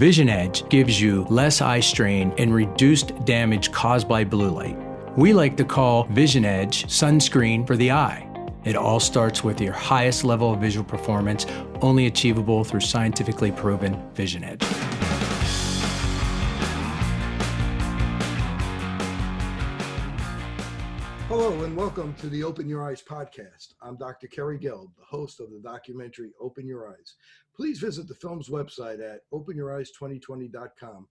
Vision Edge gives you less eye strain and reduced damage caused by blue light. We like to call Vision Edge sunscreen for the eye. It all starts with your highest level of visual performance, only achievable through scientifically proven Vision Edge. Hello and welcome to the Open Your Eyes podcast. I'm Dr. Kerry Gelb, the host of the documentary Open Your Eyes. Please visit the film's website at openyoureyes2020.com,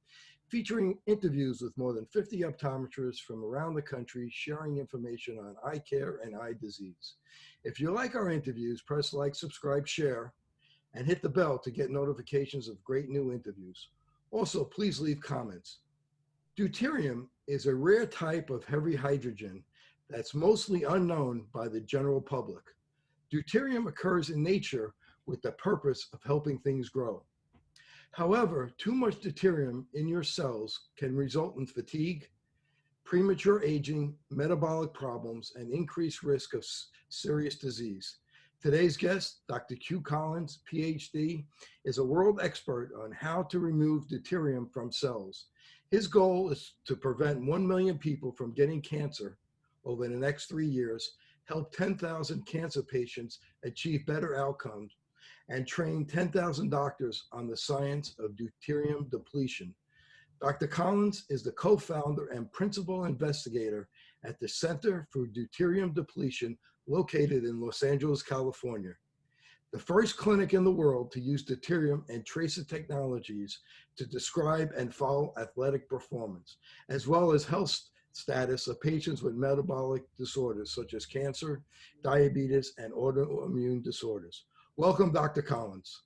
featuring interviews with more than 50 optometrists from around the country sharing information on eye care and eye disease. If you like our interviews, press like, subscribe, share, and hit the bell to get notifications of great new interviews. Also, please leave comments. Deuterium is a rare type of heavy hydrogen that's mostly unknown by the general public. Deuterium occurs in nature with the purpose of helping things grow. However, too much deuterium in your cells can result in fatigue, premature aging, metabolic problems, and increased risk of serious disease. Today's guest, Dr. Q Collins, PhD, is a world expert on how to remove deuterium from cells. His goal is to prevent 1 million people from getting cancer over the next 3 years, help 10,000 cancer patients achieve better outcomes, and train 10,000 doctors on the science of deuterium depletion. Dr. Collins is the co-founder and principal investigator at the Center for Deuterium Depletion located in Los Angeles, California. The first clinic in the world to use deuterium and tracer technologies to describe and follow athletic performance, as well as health status of patients with metabolic disorders such as cancer, diabetes, and autoimmune disorders. Welcome, Dr. Collins.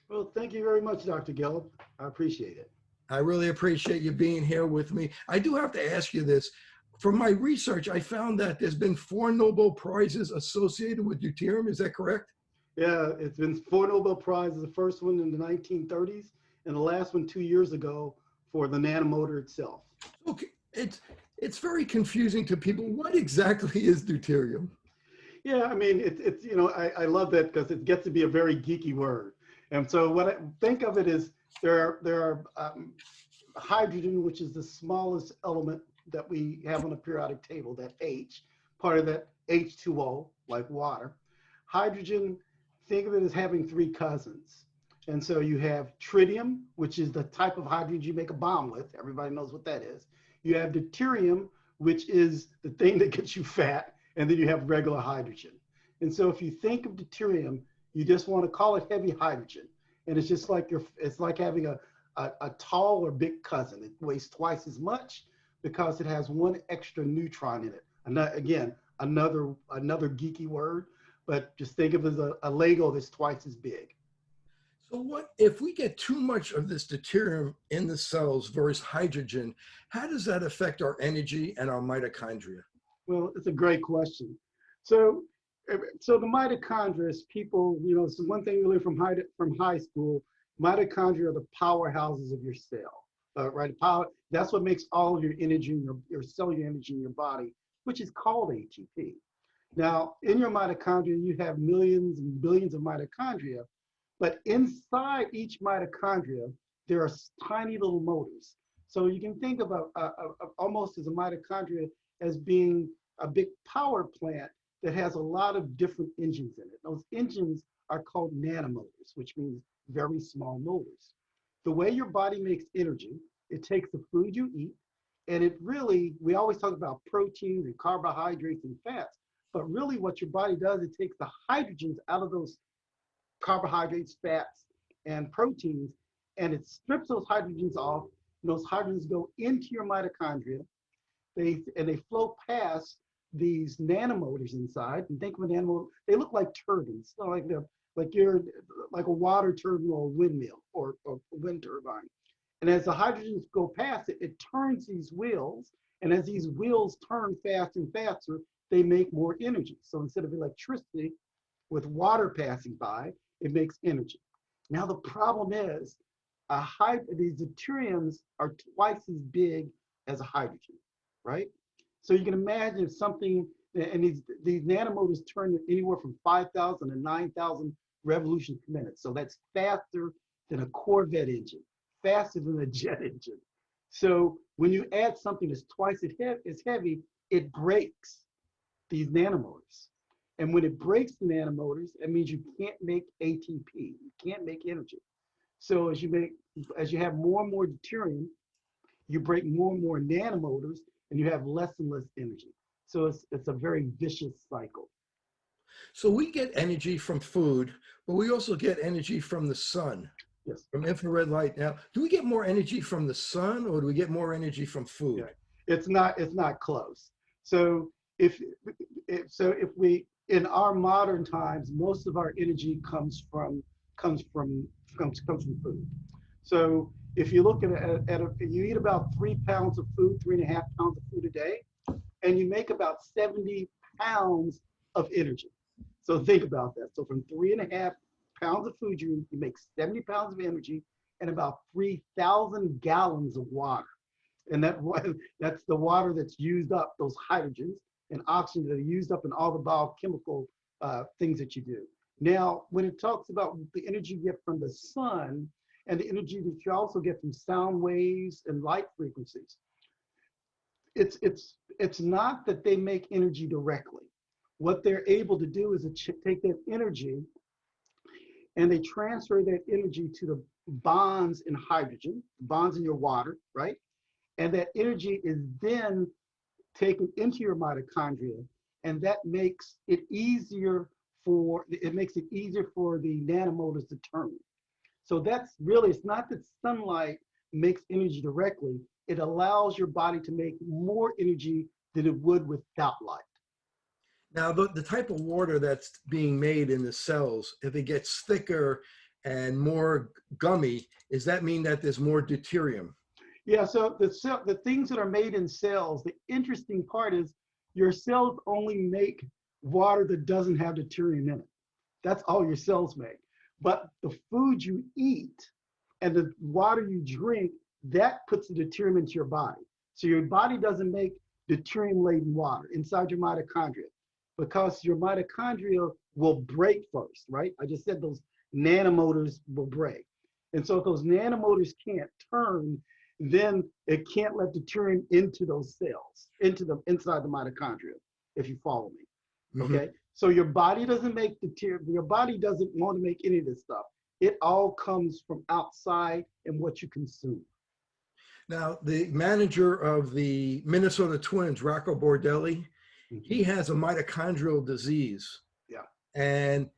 Well, thank you very much, Dr. Gelb. I appreciate it. I really appreciate you being here with me. I do have to ask you this. From my research, I found that there's been 4 Nobel Prizes associated with deuterium. Is that correct? Yeah, it's been 4 Nobel Prizes, the first one in the 1930s, and the last one 2 years ago for the nanomotor itself. Okay, it's very confusing to people. What exactly is deuterium? Yeah, I mean, it's you know, I love that because it gets to be a very geeky word. And so what I think of it is there are hydrogen, which is the smallest element that we have on the periodic table, that H, part of that H2O, like water. Hydrogen, think of it as having 3 cousins. And so you have tritium, which is the type of hydrogen you make a bomb with. Everybody knows what that is. You have deuterium, which is the thing that gets you fat. And then you have regular hydrogen. And so if you think of deuterium, you just want to call it heavy hydrogen. And it's just like it's like having a tall or big cousin. It weighs twice as much because it has 1 extra neutron in it. Again, another geeky word, but just think of it as a Lego that's twice as big. So what if we get too much of this deuterium in the cells versus hydrogen, how does that affect our energy and our mitochondria? Well, it's a great question. So the mitochondria, people, you know, it's one thing we learned from high school. Mitochondria are the powerhouses of your cell, right? That's what makes all of your energy, your cellular energy in your body, which is called ATP. Now, in your mitochondria, you have millions and billions of mitochondria, but inside each mitochondria, there are tiny little motors. So you can think about almost as a mitochondria as being a big power plant that has a lot of different engines in it. Those engines are called nanomotors, which means very small motors. The way your body makes energy, it takes the food you eat, and it really, we always talk about proteins and carbohydrates and fats, but really what your body does, it takes the hydrogens out of those carbohydrates, fats, and proteins, and it strips those hydrogens off, and those hydrogens go into your mitochondria. They flow past these nanomotors inside. And think of a nanomotor, they look like turbines, so like a water turbine or a windmill or a wind turbine. And as the hydrogens go past it, it turns these wheels. And as these wheels turn fast and faster, they make more energy. So instead of electricity with water passing by, it makes energy. Now the problem is these deuteriums are twice as big as a hydrogen, right? So you can imagine if something, and these nanomotors turn anywhere from 5,000 to 9,000 revolutions per minute. So that's faster than a Corvette engine, faster than a jet engine. So when you add something that's twice as heavy, it breaks these nanomotors. And when it breaks the nanomotors, it means you can't make ATP. You can't make energy. So as you have more and more deuterium, you break more and more nanomotors, and you have less and less energy. So it's a very vicious cycle. So we get energy from food, but we also get energy from the sun, Yes. from infrared light. Now, do we get more energy from the sun, or do we get more energy from food? Yeah. It's not close. So if we in our modern times, most of our energy comes from food. So if you look you eat about 3 pounds of food, 3.5 pounds of food a day, and you make about 70 pounds of energy. So think about that. So from 3.5 pounds of food, you make 70 pounds of energy and about 3,000 gallons of water. And that's the water that's used up, those hydrogens and oxygen that are used up in all the biochemical things that you do. Now, when it talks about the energy you get from the sun and the energy that you also get from sound waves and light frequencies, it's not that they make energy directly. What they're able to do is take that energy and they transfer that energy to the bonds in hydrogen, bonds in your water, right? And that energy is then taken into your mitochondria, and that makes it easier for the nanomotors to turn. So that's really, it's not that sunlight makes energy directly, it allows your body to make more energy than it would without light. Now, the type of water that's being made in the cells, if it gets thicker and more gummy, does that mean that there's more deuterium? Yeah, so the things that are made in cells, the interesting part is your cells only make water that doesn't have deuterium in it. That's all your cells make. But the food you eat and the water you drink, that puts the deuterium into your body. So your body doesn't make deuterium-laden water inside your mitochondria because your mitochondria will break first, right? I just said those nanomotors will break. And so if those nanomotors can't turn, then it can't let deuterium into those cells, inside the mitochondria, if you follow me. Mm-hmm. Okay? So your body doesn't make deuterium, your body doesn't want to make any of this stuff. It all comes from outside and what you consume. Now, the manager of the Minnesota Twins, Rocco Bordelli, he has a mitochondrial disease. Yeah. And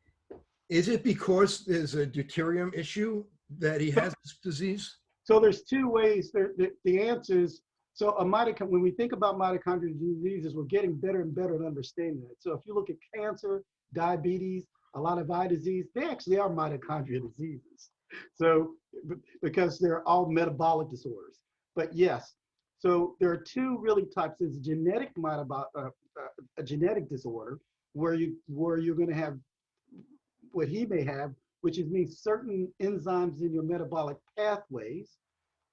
is it because there's a deuterium issue that he has this disease? So there's two ways. The answer is, so when we think about mitochondrial diseases, we're getting better and better at understanding it. So if you look at cancer, diabetes, a lot of eye disease, they actually are mitochondrial diseases. So because they're all metabolic disorders. But yes, so there are two really types. There's a genetic disorder where you're going to have what he may have, which means certain enzymes in your metabolic pathways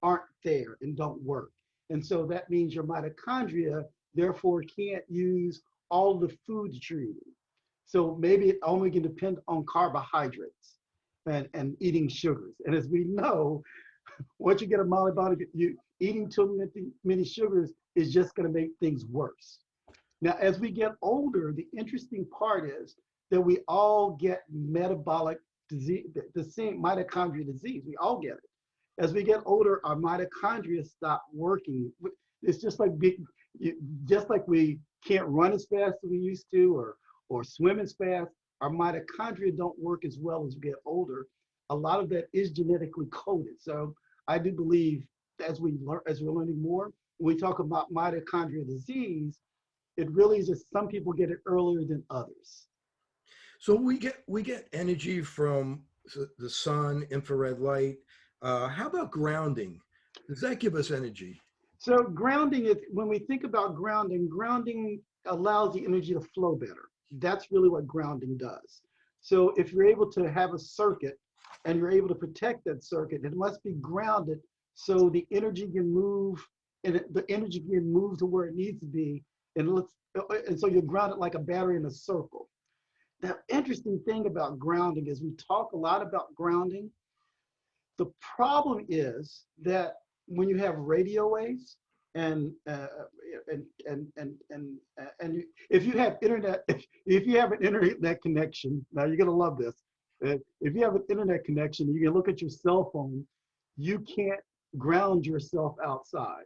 aren't there and don't work. And so that means your mitochondria therefore can't use all the food that you're eating. So maybe it only can depend on carbohydrates and eating sugars. And as we know, once you get a metabolic, eating too many sugars is just going to make things worse. Now, as we get older, the interesting part is that we all get metabolic disease, the same mitochondrial disease. We all get it. As we get older, our mitochondria stop working. It's just like we can't run as fast as we used to, or swim as fast. Our mitochondria don't work as well as we get older. A lot of that is genetically coded. So I do believe as we're learning more, when we talk about mitochondrial disease, it really is just some people get it earlier than others. So we get energy from the sun, infrared light. How about grounding? Does that give us energy? So grounding is, when we think about grounding allows the energy to flow better. That's really what grounding does. So if you're able to have a circuit and you're able to protect that circuit, it must be grounded so the energy can move, and the energy can move to where it needs to be. And so you're grounded like a battery in a circle. The interesting thing about grounding is we talk a lot about grounding. The problem is that when you have radio waves and if you have internet, if you have an internet connection, now you're gonna love this. If you have an internet connection, you can look at your cell phone. You can't ground yourself outside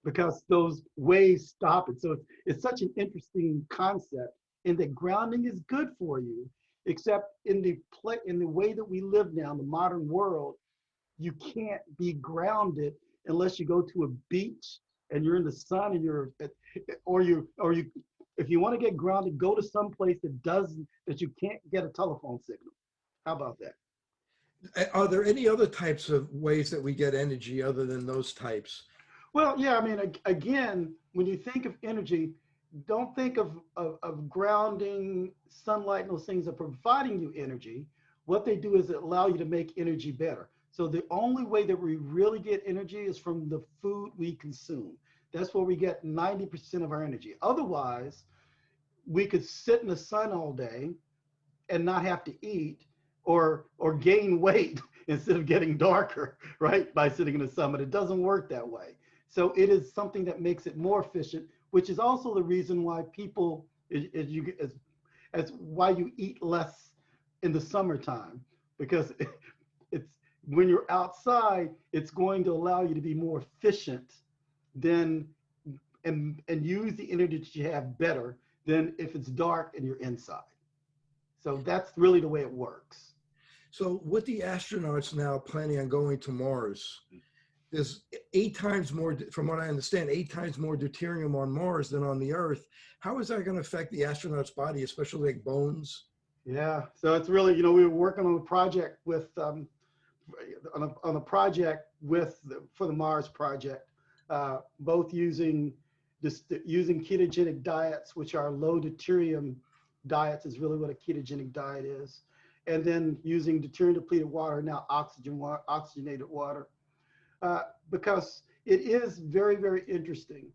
because those waves stop it. So it's such an interesting concept in that grounding is good for you, except in the way that we live now, in the modern world, you can't be grounded unless you go to a beach and you're in the sun and if you want to get grounded, go to some place that you can't get a telephone signal. How about that? Are there any other types of ways that we get energy other than those types? Well, yeah, I mean, again, when you think of energy, don't think of grounding, sunlight, and those things are providing you energy. What they do is allow you to make energy better. So the only way that we really get energy is from the food we consume. That's where we get 90% of our energy. Otherwise, we could sit in the sun all day and not have to eat or gain weight instead of getting darker, right, by sitting in the sun. But it doesn't work that way. So it is something that makes it more efficient, which is also the reason why people, as why you eat less in the summertime, because it's when you're outside, it's going to allow you to be more efficient than and use the energy that you have better than if it's dark and you're inside. So that's really the way it works. So with the astronauts now planning on going to Mars, there's 8 times more, from what I understand, 8 times more deuterium on Mars than on the Earth. How is that going to affect the astronaut's body, especially like bones? Yeah, so it's really, we were working on a project with, for the Mars project, both using ketogenic diets, which are low deuterium diets, is really what a ketogenic diet is, and then using deuterium depleted water, now oxygenated water, because it is very, very interesting.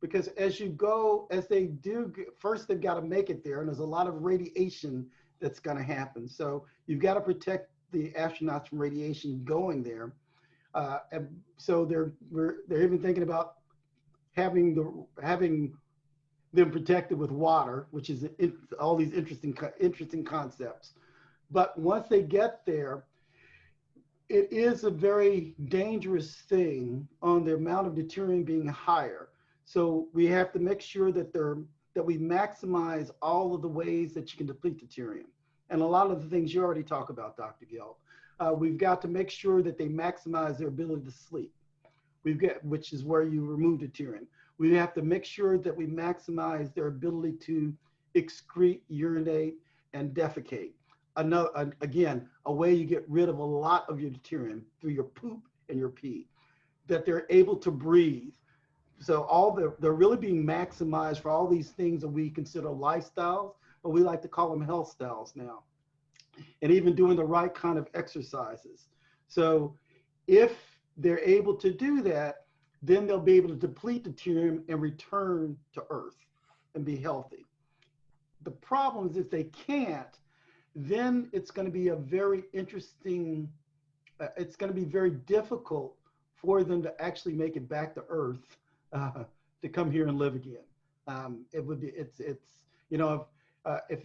Because as they do, first they've got to make it there, and there's a lot of radiation that's going to happen. So you've got to protect the astronauts from radiation going there. And so they're even thinking about having them protected with water, which is all these interesting concepts. But once they get there, it is a very dangerous thing on the amount of deuterium being higher. So we have to make sure that we maximize all of the ways that you can deplete deuterium. And a lot of the things you already talk about, Dr. Gelb. We've got to make sure that they maximize their ability to sleep. Which is where you remove deuterium. We have to make sure that we maximize their ability to excrete, urinate, and defecate. Again, a way you get rid of a lot of your deuterium through your poop and your pee. That they're able to breathe. So they're really being maximized for all these things that we consider lifestyles, but we like to call them health styles now. And even doing the right kind of exercises. So if they're able to do that, then they'll be able to deplete deuterium and return to Earth and be healthy. The problem is if they can't, then it's going to be a very interesting, it's going to be very difficult for them to actually make it back to Earth to come here and live again. If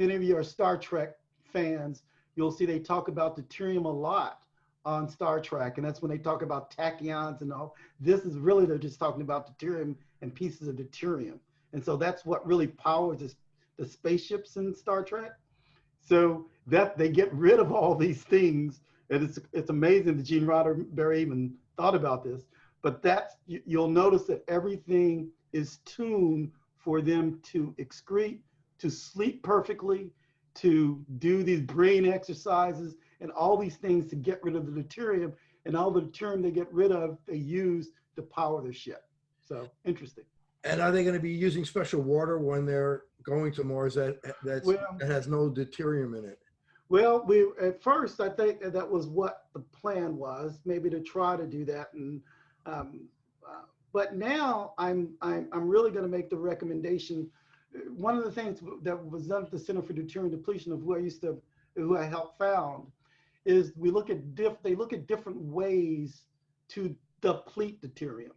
any of you are Star Trek fans, you'll see they talk about deuterium a lot on Star Trek, and that's when they talk about tachyons and all. This is really, they're just talking about deuterium and pieces of deuterium. And so that's what really powers the spaceships in Star Trek. So that they get rid of all these things, and it's amazing that Gene Roddenberry even thought about this, but you'll notice that everything is tuned for them to excrete, to sleep perfectly, to do these brain exercises, and all these things to get rid of the deuterium, and all the deuterium they get rid of, they use to power their ship. So interesting. And are they going to be using special water when they're going to Mars that has no deuterium in it? Well, at first I think that was what the plan was, maybe to try to do that, and but now I'm really going to make the recommendation. One of the things that was done at the Center for Deuterium Depletion, of who I helped found, is they look at different ways to deplete deuterium.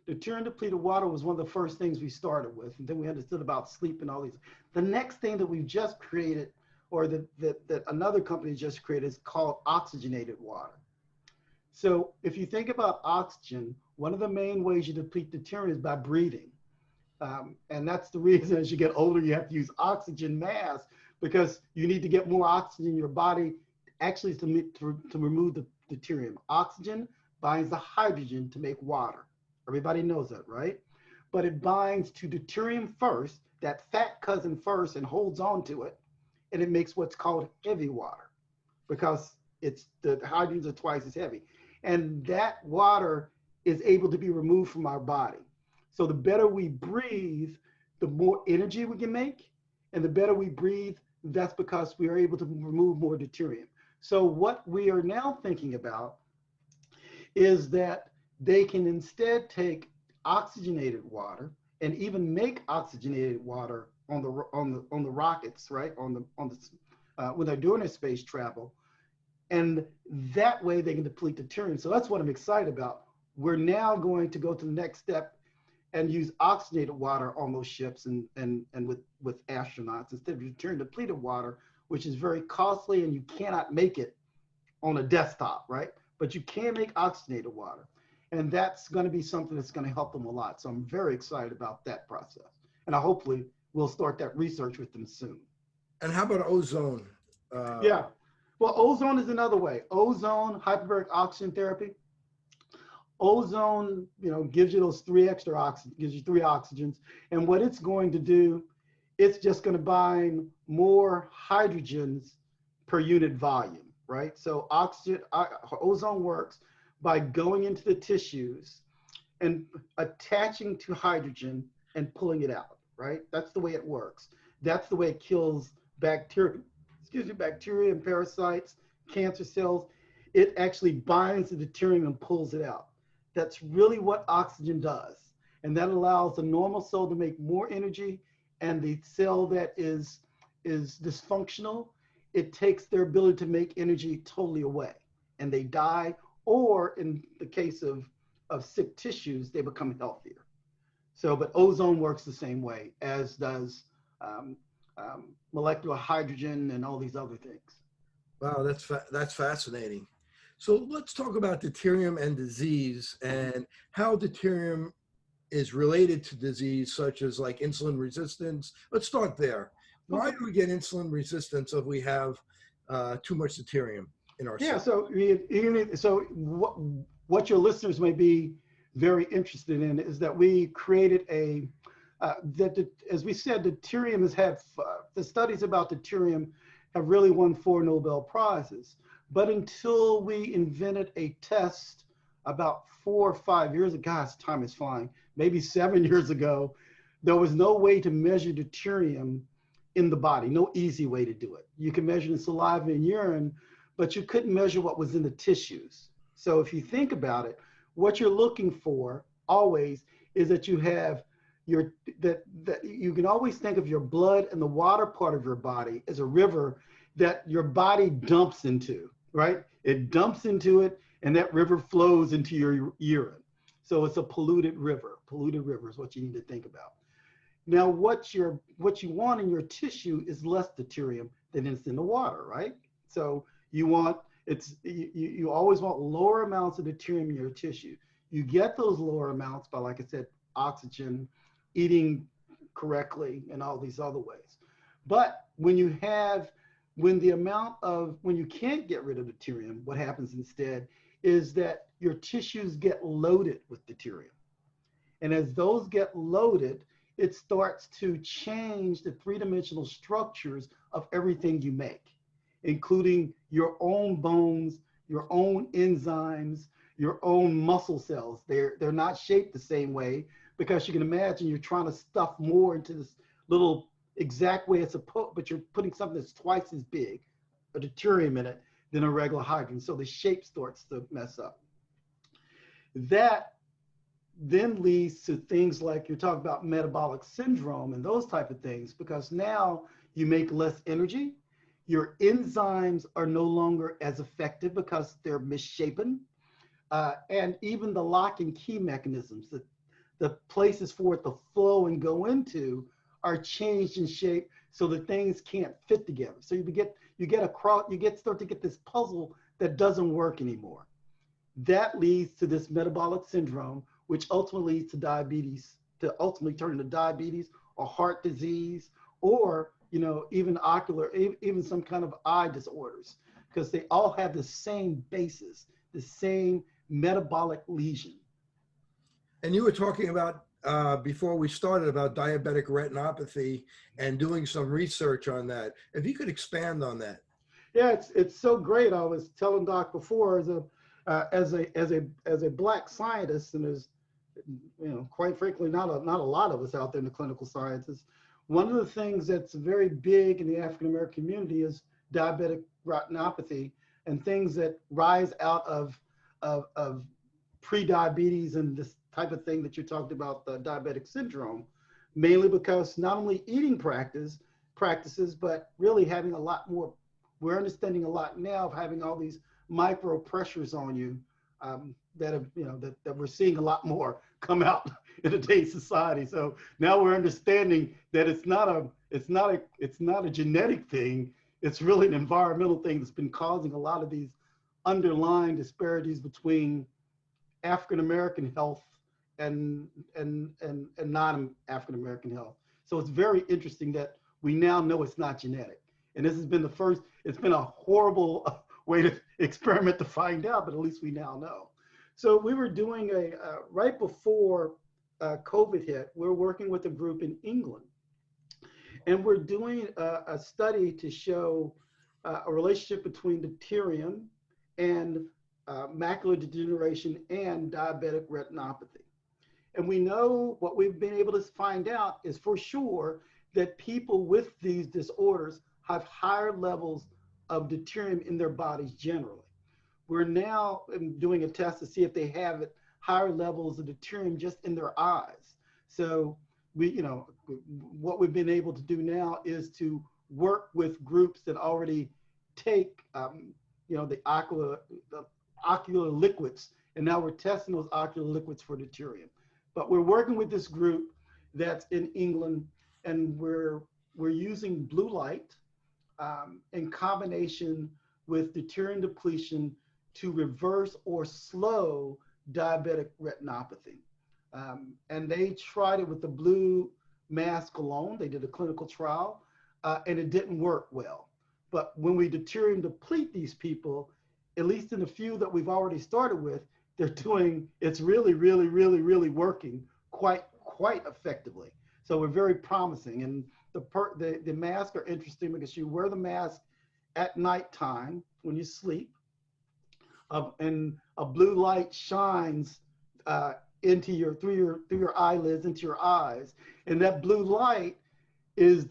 Deuterium depleted water was one of the first things we started with, and then we understood about sleep and all these. The next thing that we've just created, or that another company just created, is called oxygenated water. So if you think about oxygen, one of the main ways you deplete deuterium is by breathing. And that's the reason as you get older, you have to use oxygen masks, because you need to get more oxygen in your body actually to remove the deuterium. Oxygen binds the hydrogen to make water. Everybody knows that, right? But it binds to deuterium first, that fat cousin first, and holds on to it. And it makes what's called heavy water, because the hydrogens are twice as heavy. And that water is able to be removed from our body. So the better we breathe, the more energy we can make. And the better we breathe, that's because we are able to remove more deuterium. So what we are now thinking about is that they can instead take oxygenated water and even make oxygenated water on the rockets, right? When they're doing their space travel, and that way they can deplete deuterium. So that's what I'm excited about. We're now going to go to the next step and use oxygenated water on those ships and with astronauts instead of deuterium depleted water, which is very costly and you cannot make it on a desktop, right? But you can make oxygenated water. And that's going to be something that's going to help them a lot. So I'm very excited about that process. And hopefully we'll start that research with them soon. And how about ozone? Yeah. Well, ozone is another way. Ozone, hyperbaric oxygen therapy. Ozone, gives you those three oxygens. And what it's going to do, it's just going to bind more hydrogens per unit volume, right? So ozone works by going into the tissues and attaching to hydrogen and pulling it out, right? That's the way it works. That's the way it kills bacteria and parasites, cancer cells. It actually binds the deuterium and pulls it out. That's really what oxygen does. And that allows the normal cell to make more energy, and the cell that is dysfunctional, it takes their ability to make energy totally away, and they die, or in the case of sick tissues, they become healthier. So, but ozone works the same way, as does molecular hydrogen and all these other things. Wow, that's fascinating. So let's talk about deuterium and disease, and how deuterium is related to disease such as like insulin resistance. Let's start there. Why do we get insulin resistance if we have too much deuterium in our cell? So what your listeners may be very interested in is that we created as we said, deuterium has had, the studies about deuterium have really won 4 Nobel Prizes. But until we invented a test about 4 or 5 years ago, gosh, time is flying, maybe 7 years ago, there was no way to measure deuterium in the body, no easy way to do it. You can measure in saliva and urine, but you couldn't measure what was in the tissues. So if you think about it, what you're looking for always is that you have that you can always think of your blood and the water part of your body as a river that your body dumps into, right? It dumps into it, and that river flows into your urine. So it's a polluted river. Polluted river is what you need to think about. Now, what you want in your tissue is less deuterium than is in the water, right? So you always want lower amounts of deuterium in your tissue. You get those lower amounts by, like I said, oxygen, eating correctly, and all these other ways. But when you can't get rid of deuterium, what happens instead is that your tissues get loaded with deuterium. And as those get loaded, it starts to change the three-dimensional structures of everything you make, including your own bones, your own enzymes, your own muscle cells. They're not shaped the same way, because you can imagine you're trying to stuff more into this little exact way it's supposed, but you're putting something that's twice as big, a deuterium in it, than a regular hydrogen. So the shape starts to mess up. That then leads to things like you're talking about metabolic syndrome and those type of things, because now you make less energy, Your enzymes are no longer as effective because they're misshapen. And even the lock and key mechanisms, the places for it to flow and go into are changed in shape so that things can't fit together. So start to get this puzzle that doesn't work anymore. That leads to this metabolic syndrome, which ultimately leads to diabetes, to ultimately turn into diabetes or heart disease, or even ocular, even some kind of eye disorders, because they all have the same basis, the same metabolic lesion. And you were talking about before we started about diabetic retinopathy and doing some research on that. If you could expand on that. Yeah, it's so great. I was telling Doc before, as a Black scientist, and there's quite frankly not a lot of us out there in the clinical sciences. One of the things that's very big in the African American community is diabetic retinopathy and things that rise out of pre-diabetes and this type of thing that you talked about, the diabetic syndrome, mainly because not only eating practices, but really having a lot more. We're understanding a lot now of having all these micro pressures on you that we're seeing a lot more come out in today's society. So now we're understanding that it's not a genetic thing. It's really an environmental thing that's been causing a lot of these underlying disparities between African American health and non-African American health. So it's very interesting that we now know it's not genetic. And this has been it's been a horrible way to experiment to find out, but at least we now know. So we were doing right before COVID hit, we're working with a group in England. And we're doing a study to show a relationship between deuterium and macular degeneration and diabetic retinopathy. And we know what we've been able to find out is for sure that people with these disorders have higher levels of deuterium in their bodies generally. We're now doing a test to see if they have higher levels of deuterium just in their eyes. So what we've been able to do now is to work with groups that already take the ocular liquids, and now we're testing those ocular liquids for deuterium. But we're working with this group that's in England, and we're using blue light in combination with deuterium depletion to reverse or slow diabetic retinopathy. And they tried it with the blue mask alone. They did a clinical trial, and it didn't work well. But when we deuterium deplete these people, at least in the few that we've already started with, it's really, really, really, really working quite effectively. So we're very promising. And the masks are interesting because you wear the mask at nighttime when you sleep, and a blue light shines through your eyelids into your eyes, and that blue light is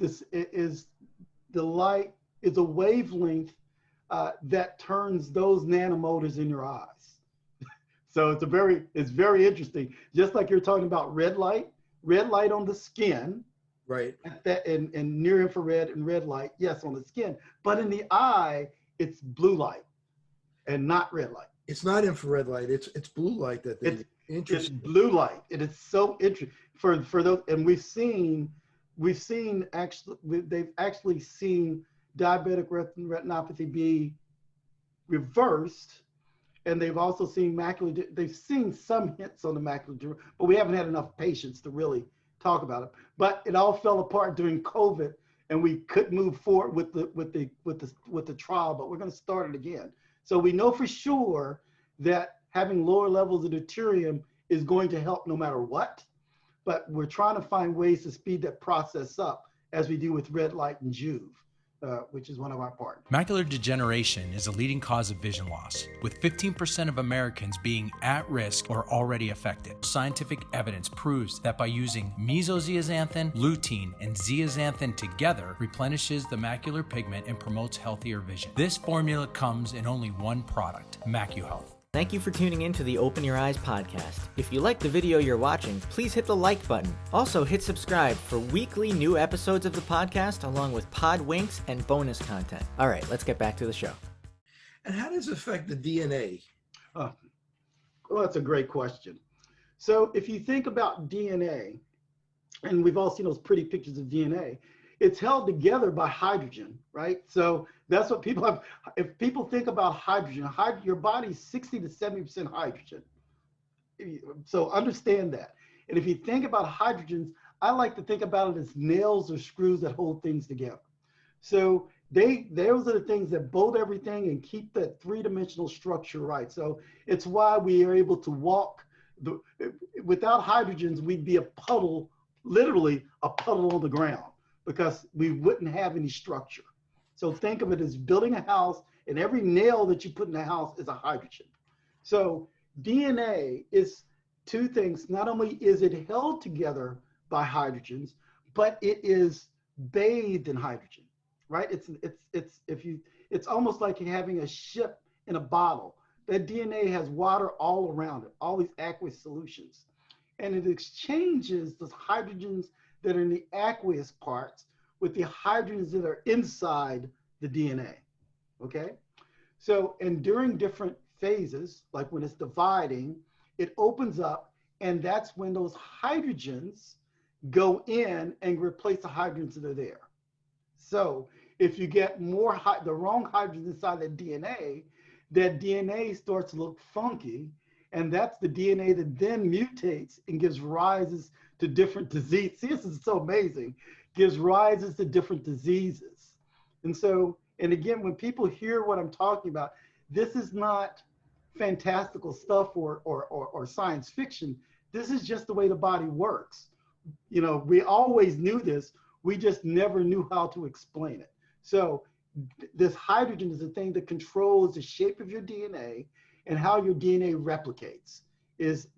a wavelength that turns those nanomotors in your eyes. So it's very interesting. Just like you're talking about red light on the skin, right? And near infrared and red light, yes, on the skin, but in the eye, it's blue light and not red light. It's not infrared light. It's blue light that they. It's blue light. It is so interesting for those, and they've actually seen diabetic retinopathy be reversed, and they've also seen they've seen some hints on the macular, but we haven't had enough patients to really talk about it. But it all fell apart during COVID, and we couldn't move forward with the trial. But we're going to start it again. So we know for sure that having lower levels of deuterium is going to help no matter what, but we're trying to find ways to speed that process up as we do with red light and Juve, which is one of our partners. Macular degeneration is a leading cause of vision loss, with 15% of Americans being at risk or already affected. Scientific evidence proves that by using mesozeaxanthin, lutein, and zeaxanthin together replenishes the macular pigment and promotes healthier vision. This formula comes in only one product, MacuHealth. Thank you for tuning in to the Open Your Eyes podcast. If you like the video you're watching, please hit the like button. Also, hit subscribe for weekly new episodes of the podcast, along with pod winks and bonus content. All right, let's get back to the show. And how does it affect the DNA? Well, that's a great question. So if you think about DNA, and we've all seen those pretty pictures of DNA, it's held together by hydrogen, right? So that's what people have. If people think about hydrogen, your body's 60 to 70% hydrogen. So understand that. And if you think about hydrogens, I like to think about it as nails or screws that hold things together. So those are the things that bolt everything and keep that three-dimensional structure right. So it's why we are able to walk. Without hydrogens, we'd be a puddle, literally a puddle on the ground, because we wouldn't have any structure. So think of it as building a house, and every nail that you put in the house is a hydrogen. So DNA is two things. Not only is it held together by hydrogens, but it is bathed in hydrogen, right? It's almost like having a ship in a bottle. That DNA has water all around it, all these aqueous solutions. And it exchanges those hydrogens that are in the aqueous parts with the hydrogens that are inside the DNA, okay? So, and during different phases, like when it's dividing, it opens up, and that's when those hydrogens go in and replace the hydrogens that are there. So if you get the wrong hydrogens inside that DNA starts to look funky, and that's the DNA that then mutates and gives rises to different diseases. See, this is so amazing. Gives rises to different diseases. And so, and again, when people hear what I'm talking about, this is not fantastical stuff or science fiction. This is just the way the body works. You know, we always knew this. We just never knew how to explain it. So this hydrogen is the thing that controls the shape of your DNA, and how your DNA replicates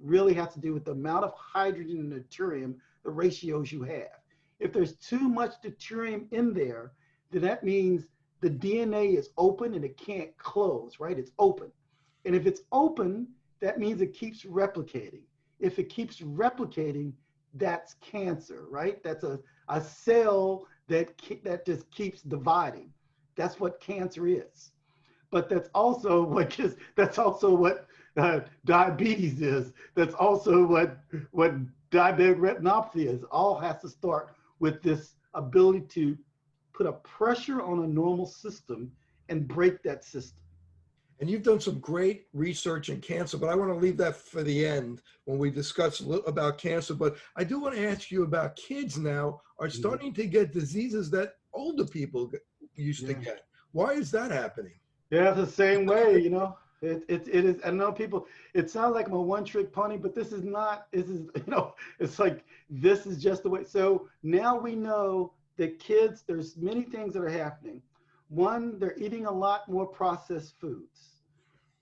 really has to do with the amount of hydrogen and deuterium, the ratios you have. If there's too much deuterium in there, then that means the DNA is open and it can't close, right? It's open. And if it's open, that means it keeps replicating. If it keeps replicating, that's cancer, right? That's a cell that just keeps dividing. That's what cancer is. But that's also what diabetes is. That's also what diabetic retinopathy is. All has to start with this ability to put a pressure on a normal system and break that system. And you've done some great research in cancer, but I want to leave that for the end when we discuss a little about cancer. But I do want to ask you about kids now are starting to get diseases that older people used to get. Why is that happening? Yeah, it's the same way, you know. It is. I know people, it sounds like I'm a one-trick pony, but this is not. This is, you know, it's like, this is just the way. So now we know that kids, there's many things that are happening. One, they're eating a lot more processed foods.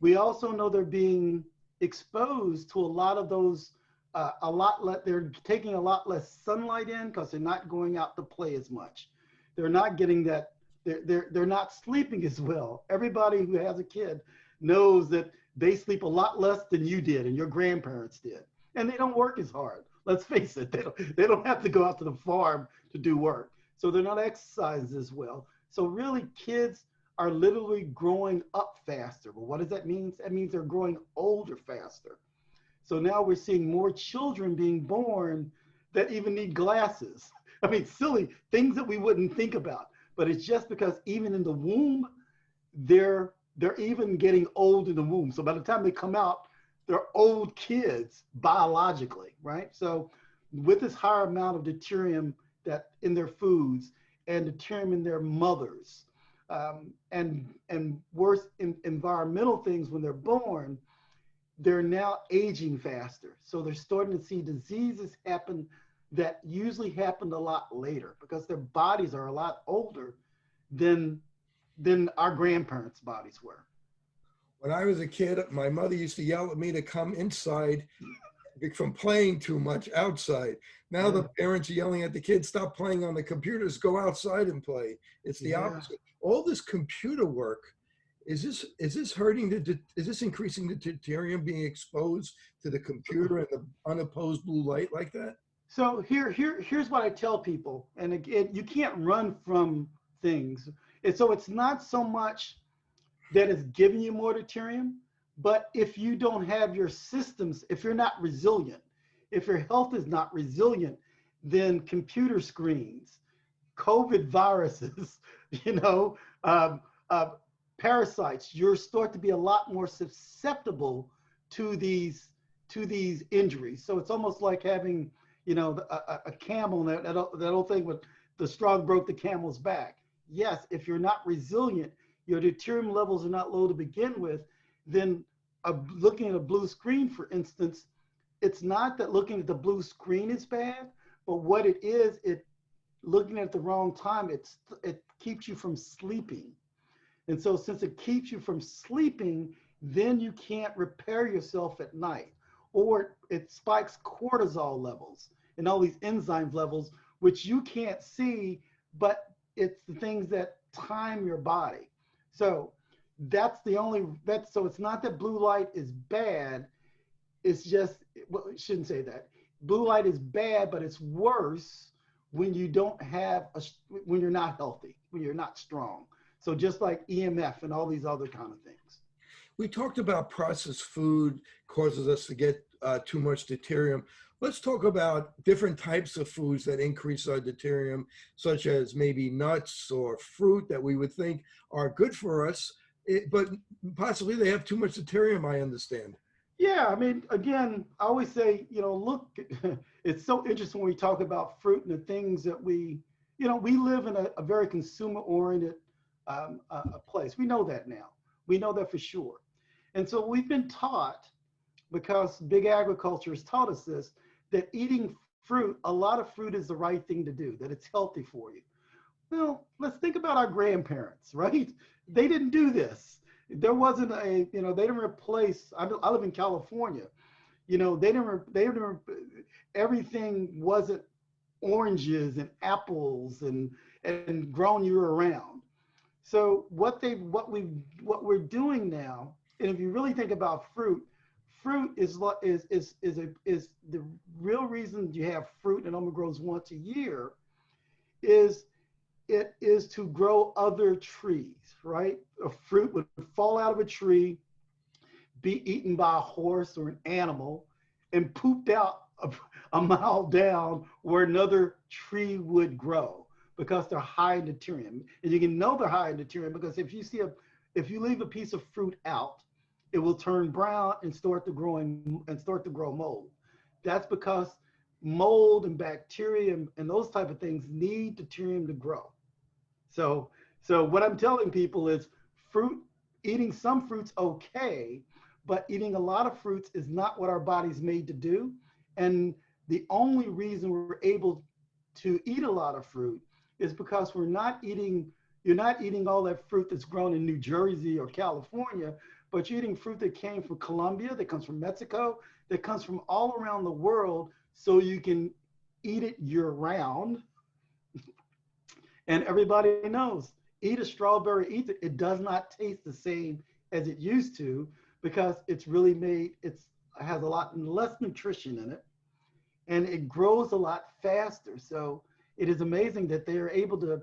We also know they're being exposed to a lot of those, they're taking a lot less sunlight in because they're not going out to play as much. They're not getting that, they're not sleeping as well. Everybody who has a kid knows that they sleep a lot less than you did and your grandparents did. And they don't work as hard. Let's face it, they don't have to go out to the farm to do work. So they're not exercising as well. So really, kids are literally growing up faster. But what does that mean? That means they're growing older faster. So now we're seeing more children being born that even need glasses. I mean, silly things that we wouldn't think about. But it's just because even in the womb, they're even getting old in the womb. So by the time they come out, they're old kids biologically, right? So with this higher amount of deuterium that in their foods and deuterium in their mothers, and worse environmental things when they're born, they're now aging faster. So they're starting to see diseases happen that usually happened a lot later because their bodies are a lot older than our grandparents' bodies were. When I was a kid, my mother used to yell at me to come inside from playing too much outside. Now the parents are yelling at the kids, stop playing on the computers, go outside and play. It's the opposite. All this computer work Is this hurting is this increasing the deuterium being exposed to the computer and the unopposed blue light like that? So here's what I tell people, and again, you can't run from things. And so it's not so much that it's giving you more deuterium, but if you don't have your systems, if you're not resilient, if your health is not resilient, then computer screens, COVID viruses, you know, parasites, you're start to be a lot more susceptible to these injuries. So it's almost like having, you know, a camel, that old thing with the straw broke the camel's back. Yes, if you're not resilient, your deuterium levels are not low to begin with, then looking at a blue screen, for instance, it's not that looking at the blue screen is bad, but what it is, looking at the wrong time, it keeps you from sleeping. And so since it keeps you from sleeping, then you can't repair yourself at night, or it spikes cortisol levels and all these enzyme levels, which you can't see, but it's the things that time your body. So so it's not that blue light is bad. It's just, well, I shouldn't say that. Blue light is bad, but it's worse when you don't have, when you're not healthy, when you're not strong. So just like EMF and all these other kind of things. We talked about processed food causes us to get too much deuterium. Let's talk about different types of foods that increase our deuterium, such as maybe nuts or fruit that we would think are good for us, but possibly they have too much deuterium, I understand. Yeah, I mean, again, I always say, you know, look, it's so interesting when we talk about fruit and the things that we live in a very consumer-oriented place. We know that now. We know that for sure. And so we've been taught, because big agriculture has taught us this, that eating fruit, a lot of fruit is the right thing to do, that it's healthy for you. Well, let's think about our grandparents, right? They didn't do this. There wasn't they didn't replace, I live in California, you know, everything wasn't oranges and apples and grown year round. So what we're doing now, and if you really think about fruit is the real reason you have fruit and only grows once a year is to grow other trees, right? A fruit would fall out of a tree, be eaten by a horse or an animal, and pooped out a mile down where another tree would grow, because they're high in deuterium. And you can know they're high in deuterium because if you leave a piece of fruit out, it will turn brown and start to grow mold. That's because mold and bacteria and those type of things need deuterium to grow. So what I'm telling people is eating some fruits okay, but eating a lot of fruits is not what our body's made to do. And the only reason we're able to eat a lot of fruit is because you're not eating all that fruit that's grown in New Jersey or California, but you're eating fruit that came from Colombia, that comes from Mexico, that comes from all around the world, so you can eat it year round. And everybody knows, eat a strawberry, it does not taste the same as it used to, because it's really it has a lot less nutrition in it, and it grows a lot faster. So it is amazing that they are able to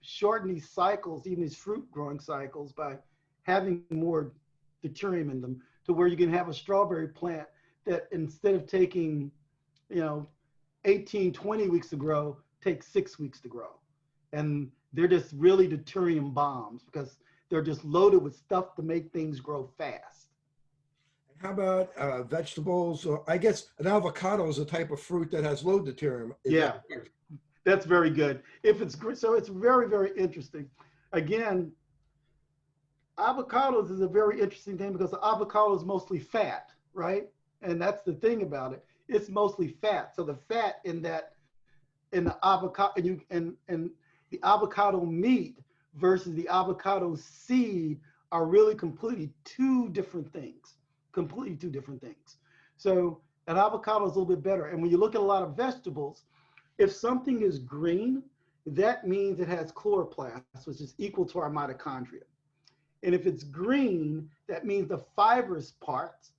shorten these cycles, even these fruit growing cycles, by having more deuterium in them, to where you can have a strawberry plant that instead of taking, 18, 20 weeks to grow, takes 6 weeks to grow. And they're just really deuterium bombs, because they're just loaded with stuff to make things grow fast. How about vegetables? Or I guess an avocado is a type of fruit that has low deuterium. Yeah, that's very good. So it's very, very interesting. Again, avocados is a very interesting thing, because the avocado is mostly fat, right? And that's the thing about it. It's mostly fat. So the fat in the avocado, and the avocado meat versus the avocado seed are really completely two different things. So an avocado is a little bit better. And when you look at a lot of vegetables, if something is green, that means it has chloroplasts, which is equal to our mitochondria. And if it's green, that means the fibrous part,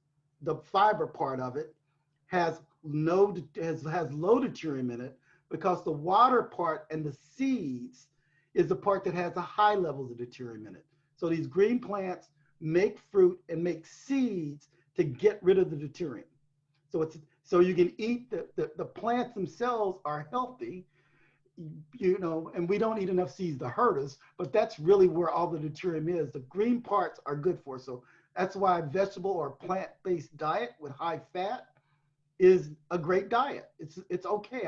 the fiber part of it has low deuterium in it, because the water part and the seeds is the part that has the high levels of deuterium in it. So these green plants make fruit and make seeds to get rid of the deuterium. So you can eat the plants themselves are healthy, and we don't eat enough seeds to hurt us, but that's really where all the deuterium is. The green parts are good for us. So that's why a vegetable or plant-based diet with high fat is a great diet. It's okay.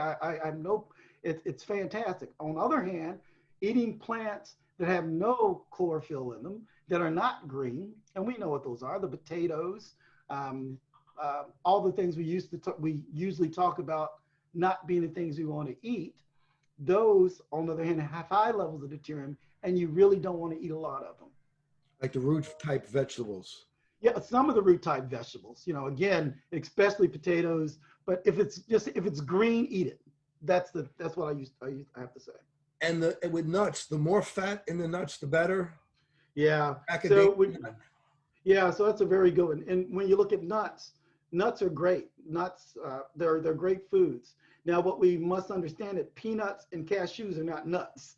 It's fantastic. On the other hand, eating plants that have no chlorophyll in them, that are not green, and we know what those are, the potatoes, all the things we usually talk about not being the things we want to eat. Those, on the other hand, have high levels of deuterium, and you really don't want to eat a lot of them. Like the root type vegetables. Yeah, some of the root type vegetables, again, especially potatoes, but if it's green, eat it. That's what I have to say. And with nuts, the more fat in the nuts, the better. Yeah. So that's a very good one. And when you look at nuts are great. Nuts, they're great foods. Now, what we must understand that peanuts and cashews are not nuts.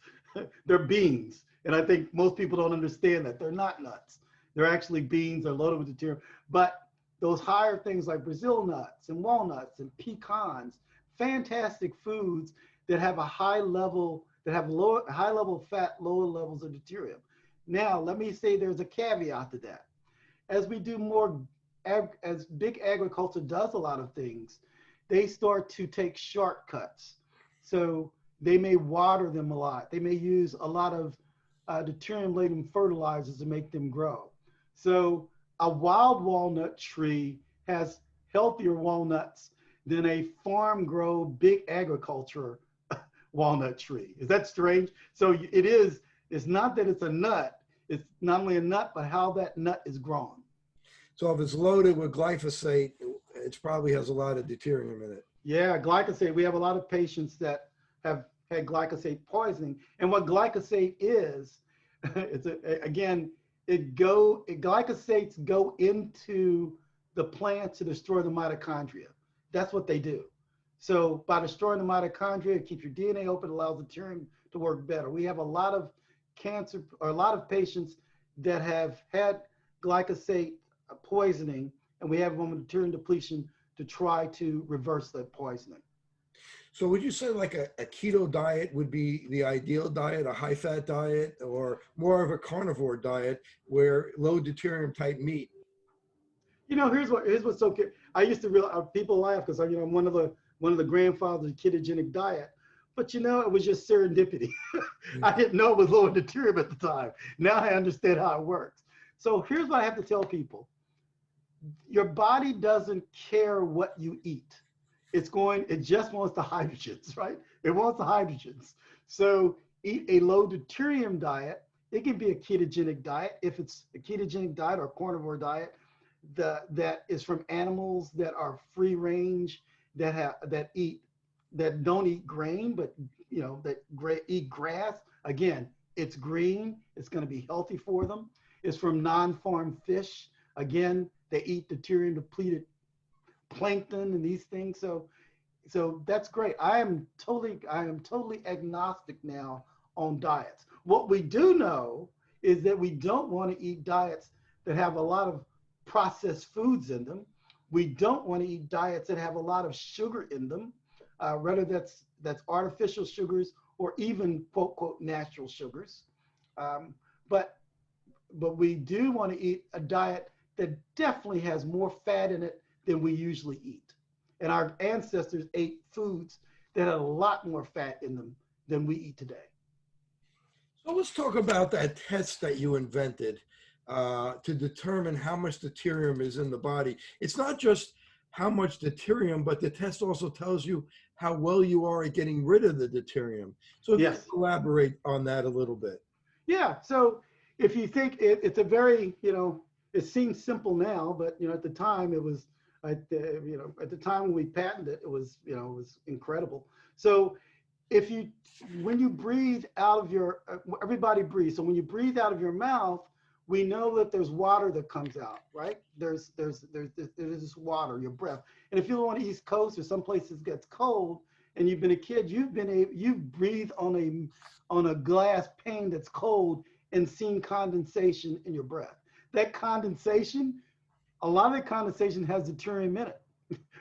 They're beans. And I think most people don't understand that. They're not nuts. They're actually beans. They're loaded with deuterium. But those higher things like Brazil nuts and walnuts and pecans, fantastic foods that have a high level, high level of fat, lower levels of deuterium. Now, let me say there's a caveat to that. As we do more, as big agriculture does a lot of things, they start to take shortcuts. So they may water them a lot. They may use a lot of deuterium-laden fertilizers to make them grow. So a wild walnut tree has healthier walnuts than a farm-grow big agriculture walnut tree. Is that strange? So it's not that it's a nut, it's not only a nut, but how that nut is grown. So if it's loaded with glyphosate, it probably has a lot of deuterium in it. Yeah, glyphosate. We have a lot of patients that have had glyphosate poisoning. And what glyphosate is, glyphosates go into the plant to destroy the mitochondria. That's what they do. So by destroying the mitochondria, it keeps your DNA open, allows the deuterium to work better. We have a lot of cancer, or a lot of patients that have had glyphosate poisoning, and we have them on deuterium depletion to try to reverse that poisoning. So would you say like a keto diet would be the ideal diet, a high fat diet, or more of a carnivore diet where low deuterium type meat? Here's what's so good. I used to realize, people laugh because I'm one of the grandfathers of the ketogenic diet, but it was just serendipity. I didn't know it was low deuterium at the time. Now I understand how it works. So here's what I have to tell people. Your body doesn't care what you eat. It just wants the hydrogens, right? It wants the hydrogens. So eat a low deuterium diet. It can be a ketogenic diet. If it's a ketogenic diet or a carnivore diet, that is from animals that are free range, that don't eat grain, but eat grass. Again, it's green. It's going to be healthy for them. It's from non-farm fish. Again, they eat deuterium depleted plankton and these things. So that's great. I am totally agnostic now on diets. What we do know is that we don't want to eat diets that have a lot of processed foods in them. We don't want to eat diets that have a lot of sugar in them, whether that's artificial sugars or even quote, quote, natural sugars. But we do want to eat a diet that definitely has more fat in it than we usually eat. And our ancestors ate foods that had a lot more fat in them than we eat today. So let's talk about that test that you invented to determine how much deuterium is in the body. It's not just how much deuterium, but the test also tells you how well you are at getting rid of the deuterium. So if you could elaborate on that a little bit. Yeah, so if you think it's a very, it seems simple now, but at the time it was, at the time when we patented it, it was incredible. So when you breathe out of everybody breathes. So when you breathe out of your mouth, we know that there's water that comes out, right? There's this water, your breath. And if you live on the East Coast or some places it gets cold, and you've been a kid, you've breathed on a glass pane that's cold and seen condensation in your breath. That condensation, a lot of the condensation has deuterium in it,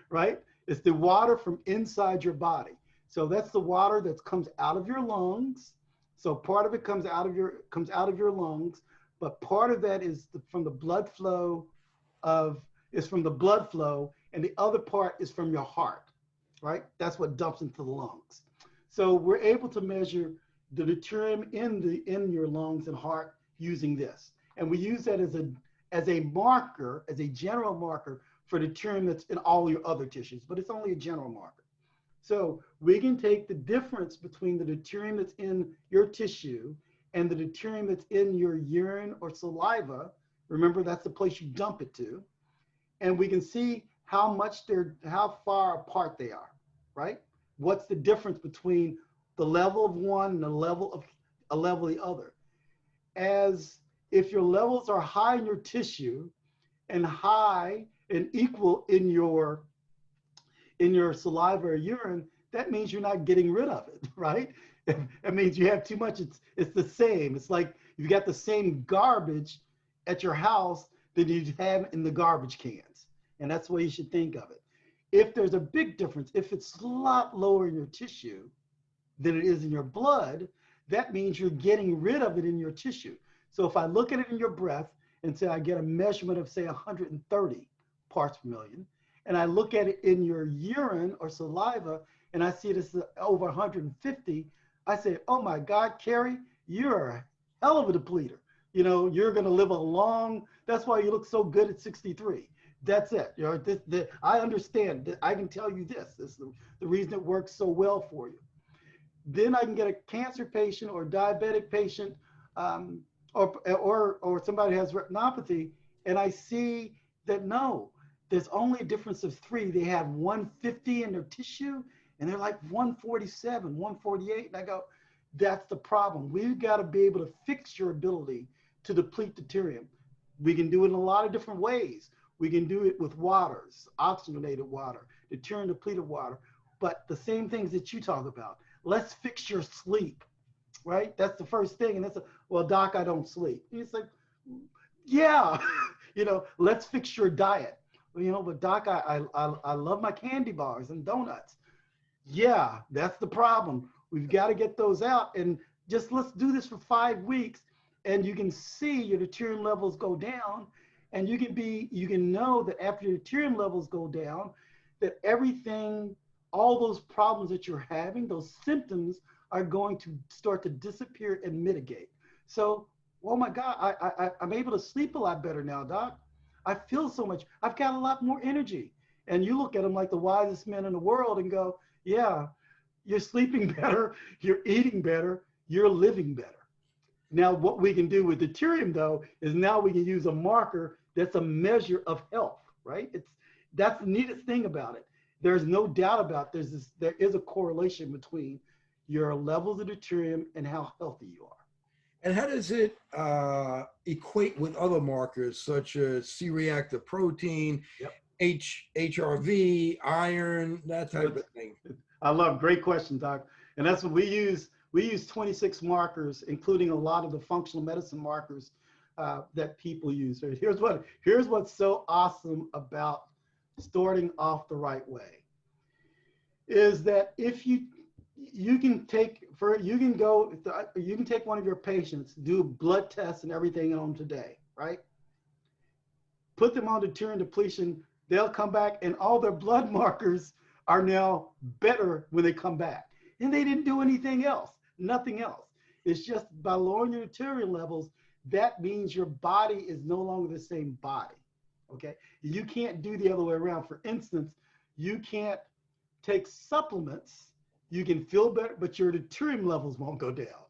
right? It's the water from inside your body. So that's the water that comes out of your lungs. So part of it comes out of your lungs, but part of that is from the blood flow, and the other part is from your heart, right? That's what dumps into the lungs. So we're able to measure the deuterium in your lungs and heart using this, and we use that as a marker, as a general marker for deuterium that's in all your other tissues, but it's only a general marker. So we can take the difference between the deuterium that's in your tissue and the deuterium that's in your urine or saliva. Remember, that's the place you dump it to. And we can see how far apart they are, right? What's the difference between the level of one and the level of the other? As if your levels are high in your tissue and high and equal in your saliva or urine, that means you're not getting rid of it, right? It means you have too much. It's the same. It's like you've got the same garbage at your house that you have in the garbage cans. And that's the way you should think of it. If there's a big difference, if it's a lot lower in your tissue than it is in your blood, that means you're getting rid of it in your tissue. So if I look at it in your breath and say I get a measurement of say 130 parts per million, and I look at it in your urine or saliva and I see this over 150, I say, oh my God, Carrie, you're a hell of a depleter. You know, you're going to live that's why you look so good at 63. That's it. You know, I understand. I can tell you this. This is the reason it works so well for you. Then I can get a cancer patient or diabetic patient or somebody who has retinopathy, and I see that no, there's only a difference of 3. They have 150 in their tissue, and they're like 147, 148. And I go, that's the problem. We've got to be able to fix your ability to deplete deuterium. We can do it in a lot of different ways. We can do it with waters, oxygenated water, deuterium depleted water, but the same things that you talk about. Let's fix your sleep, right? That's the first thing. And that's well, doc, I don't sleep. And it's like, yeah, you know, let's fix your diet. Well, you know, but doc, I love my candy bars and donuts. Yeah, that's the problem. We've got to get those out, and just let's do this for 5 weeks, and you can see your deuterium levels go down, and you can know that after your deuterium levels go down, that everything, all those problems that you're having, those symptoms are going to start to disappear and mitigate. So, oh my God, I'm able to sleep a lot better now, doc. I feel so much, I've got a lot more energy. And you look at them like the wisest men in the world and go, yeah, you're sleeping better, you're eating better, you're living better. Now, what we can do with deuterium, though, is now we can use a marker that's a measure of health, right? That's the neatest thing about it. There's no doubt about there is a correlation between your levels of deuterium and how healthy you are. And how does it equate with other markers such as C-reactive protein, yep, HRV, iron, that type of thing? Great question, Doc. And that's what we use. We use 26 markers, including a lot of the functional medicine markers that people use. So here's what's so awesome about starting off the right way is that if you can take one of your patients, do blood tests and everything on them today, right? Put them on deuterium depletion, they'll come back and all their blood markers are now better when they come back. And they didn't do anything else, nothing else. It's just by lowering your deuterium levels, that means your body is no longer the same body, okay? You can't do the other way around. For instance, you can't take supplements, you can feel better, but your deuterium levels won't go down.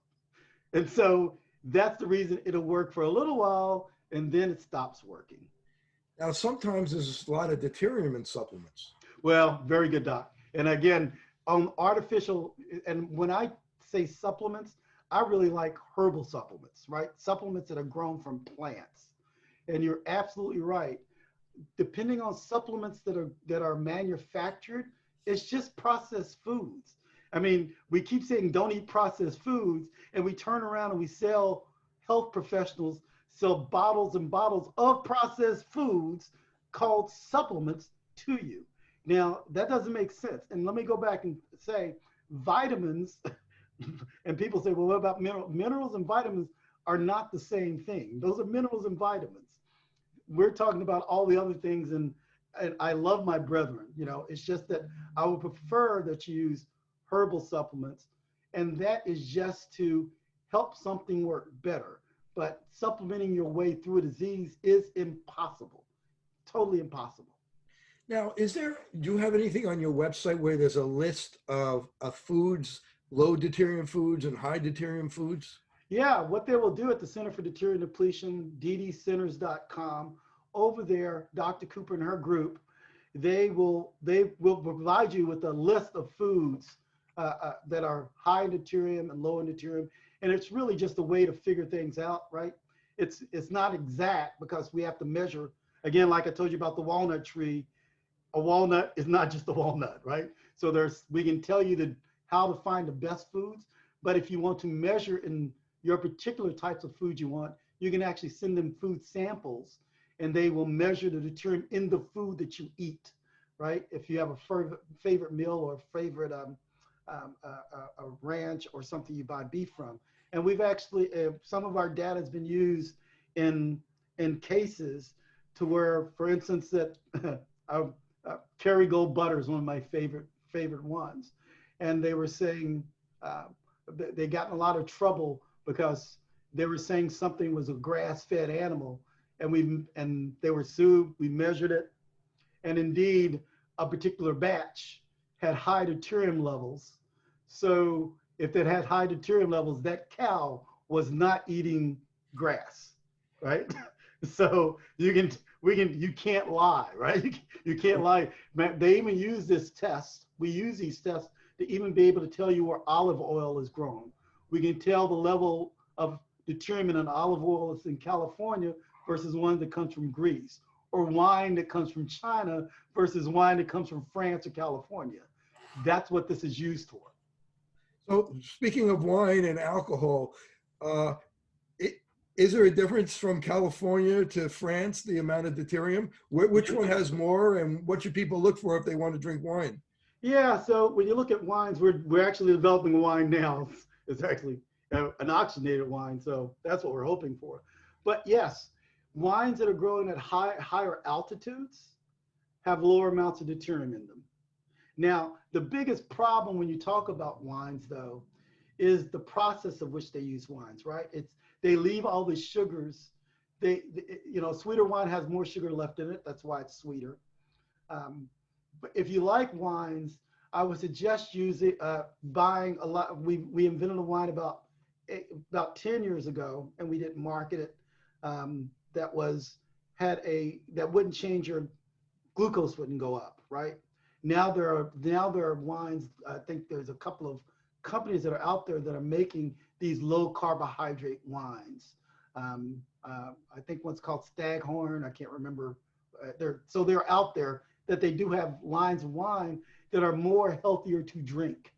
And so that's the reason it'll work for a little while and then it stops working. Now, sometimes there's a lot of deuterium in supplements. Well, very good, Doc. And again, on artificial, and when I say supplements, I really like herbal supplements, right? Supplements that are grown from plants. And you're absolutely right. Depending on supplements that are manufactured, it's just processed foods. I mean, we keep saying don't eat processed foods, and we turn around and we sell health professionals sell bottles and bottles of processed foods called supplements to you. Now, that doesn't make sense. And let me go back and say vitamins, and people say, well, what about minerals? Minerals and vitamins are not the same thing. Those are minerals and vitamins. We're talking about all the other things, and I love my brethren. You know, it's just that I would prefer that you use herbal supplements, and that is just to help something work better. But supplementing your way through a disease is impossible, totally impossible. Now, do you have anything on your website where there's a list of foods, low deuterium foods and high deuterium foods? Yeah, what they will do at the Center for Deuterium Depletion, ddcenters.com, over there, Dr. Cooper and her group, they will provide you with a list of foods that are high in deuterium and low in deuterium. And it's really just a way to figure things out, right? It's not exact because we have to measure. Again, like I told you about the walnut tree, a walnut is not just a walnut, right? So we can tell you how to find the best foods, but if you want to measure in your particular types of food you want, you can actually send them food samples and they will measure the deuterium in the food that you eat, right? If you have a favorite meal or a favorite a ranch or something you buy beef from. And we've actually, some of our data has been used in cases to where, for instance, that Kerrygold butter is one of my favorite ones. And they were saying, they got in a lot of trouble because they were saying something was a grass-fed animal, and they were sued. We measured it, and indeed, a particular batch had high deuterium levels. So if it had high deuterium levels, that cow was not eating grass, right? So you can't lie, right? You can't lie. They even use this test. We use these tests to even be able to tell you where olive oil is grown. We can tell the level of deuterium in an olive oil that's in California versus one that comes from Greece, or wine that comes from China versus wine that comes from France or California. That's what this is used for. So speaking of wine and alcohol, is there a difference from California to France, the amount of deuterium? Which one has more, and what should people look for if they want to drink wine? Yeah, so when you look at wines, we're actually developing a wine now. It's actually an oxygenated wine, so that's what we're hoping for. But yes, wines that are growing at higher altitudes have lower amounts of deuterium in them. Now, the biggest problem when you talk about wines, though, is the process of which they use wines, right? They leave all the sugars. Sweeter wine has more sugar left in it. That's why it's sweeter. But if you like wines, I would suggest buying a lot. We invented a wine about 10 years ago, and we didn't market it. That wouldn't change your glucose, wouldn't go up, right? Now there are wines. I think there's a couple of companies that are out there that are making these low carbohydrate wines. I think one's called Staghorn. I can't remember. They're out there that they do have lines of wine that are more healthier to drink.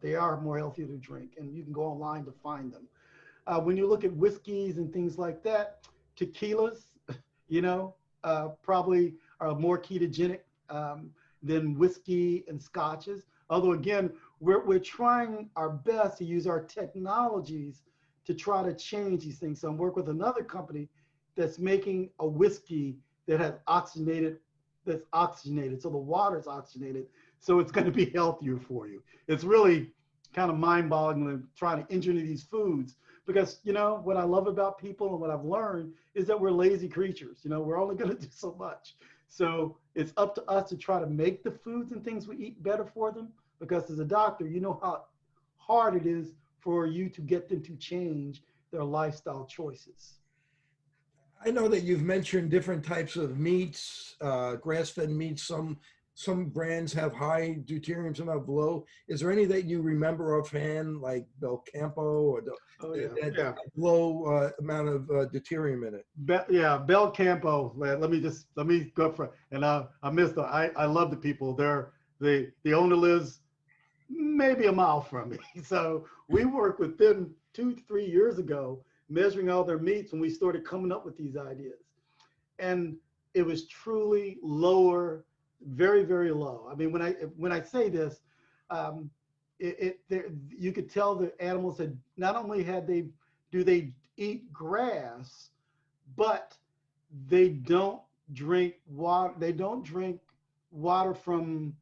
They are more healthier to drink, and you can go online to find them. When you look at whiskeys and things like that, tequilas, probably are more ketogenic than whiskey and scotches. Although again, we're trying our best to use our technologies to try to change these things. So I'm working with another company that's making a whiskey that has oxygenated. So the water is oxygenated. So it's going to be healthier for you. It's really kind of mind-boggling trying to engineer these foods, because what I love about people and what I've learned is that we're lazy creatures. We're only going to do so much. So it's up to us to try to make the foods and things we eat better for them, because as a doctor, you know how hard it is for you to get them to change their lifestyle choices. I know that you've mentioned different types of meats, grass-fed meats, some some brands have high deuterium, some have low. Is there any that you remember offhand, like Belcampo or that low amount of deuterium in it? Belcampo. Let me go for, and I missed. I love the people. The owner lives maybe a mile from me. So we worked with them 2 to 3 years ago, measuring all their meats when we started coming up with these ideas. And it was truly lower, very, very low. I mean, when I say this, you could tell the animals had not only do they eat grass, but they don't drink water. They don't drink water from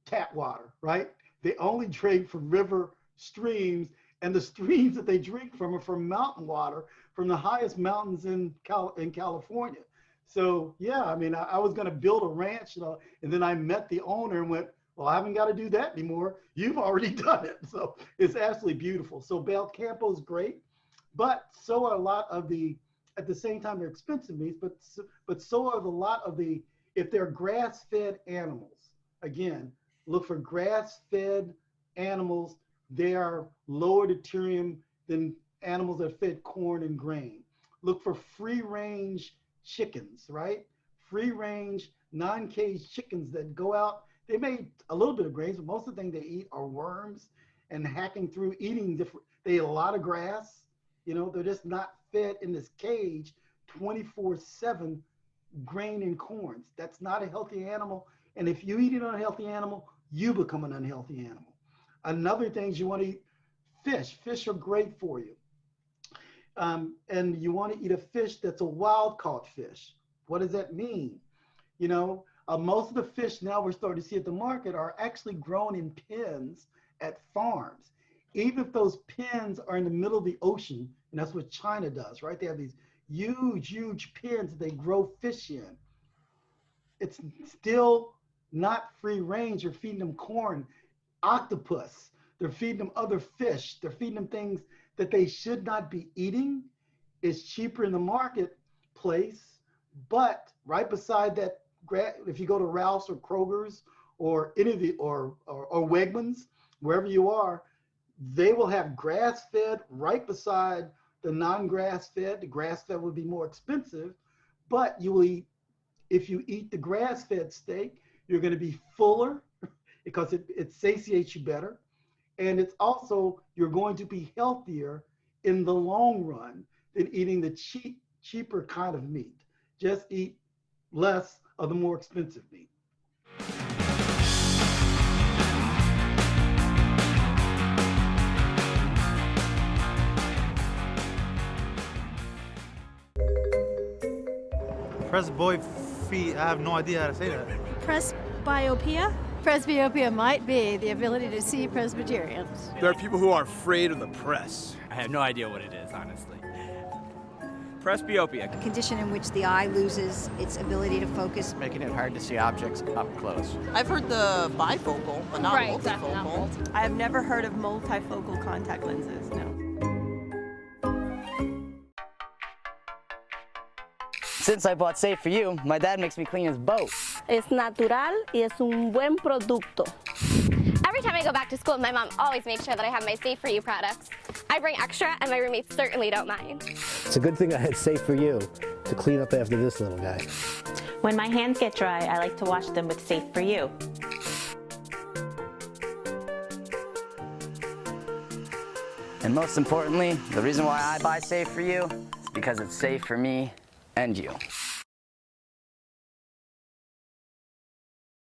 tap water, right? They only drink from river streams, and the streams that they drink from are from mountain water from the highest mountains in California. So yeah, I mean, I was going to build a ranch, and then I met the owner and went, well, I haven't got to do that anymore. You've already done it. So it's absolutely beautiful. So Belcampo is great, but so are a lot of at the same time, they're expensive meats, but so are a lot of if they're grass-fed animals. Again, look for grass-fed animals. They are lower deuterium than animals that fed corn and grain. Look for free-range chickens, right? Free-range, non-caged chickens that go out. They may eat a little bit of grains, but most of the things they eat are worms and hacking through, eating different. They eat a lot of grass. They're just not fed in this cage 24/7 grain and corns. That's not a healthy animal. And if you eat an unhealthy animal, you become an unhealthy animal. Another thing is you want to eat fish. Fish are great for you. And you want to eat a fish that's a wild caught fish. What does that mean? Most of the fish now we're starting to see at the market are actually grown in pens at farms. Even if those pens are in the middle of the ocean, and that's what China does, right? They have these huge, huge pens that they grow fish in. It's still not free range. You're feeding them corn, octopus. They're feeding them other fish. They're feeding them things that they should not be eating. It's cheaper in the marketplace, but right beside that, if you go to Ralph's or Kroger's or any of or Wegmans, wherever you are, they will have grass-fed right beside the non-grass-fed. The grass-fed would be more expensive, but if you eat the grass-fed steak, you're going to be fuller because it satiates you better. And it's also, you're going to be healthier in the long run than eating the cheaper kind of meat. Just eat less of the more expensive meat. Presbyopia, I have no idea how to say that. Presbyopia? Presbyopia might be the ability to see Presbyterians. There are people who are afraid of the press. I have no idea what it is, honestly. Presbyopia. A condition in which the eye loses its ability to focus. Making it hard to see objects up close. I've heard the bifocal, but not multifocal. I have never heard of multifocal contact lenses, no. Since I bought Safe For You, my dad makes me clean his boat. Es natural y es un buen producto. Every time I go back to school, my mom always makes sure that I have my Safe For You products. I bring extra, and my roommates certainly don't mind. It's a good thing I had Safe For You to clean up after this little guy. When my hands get dry, I like to wash them with Safe For You. And most importantly, the reason why I buy Safe For You is because it's safe for me and you.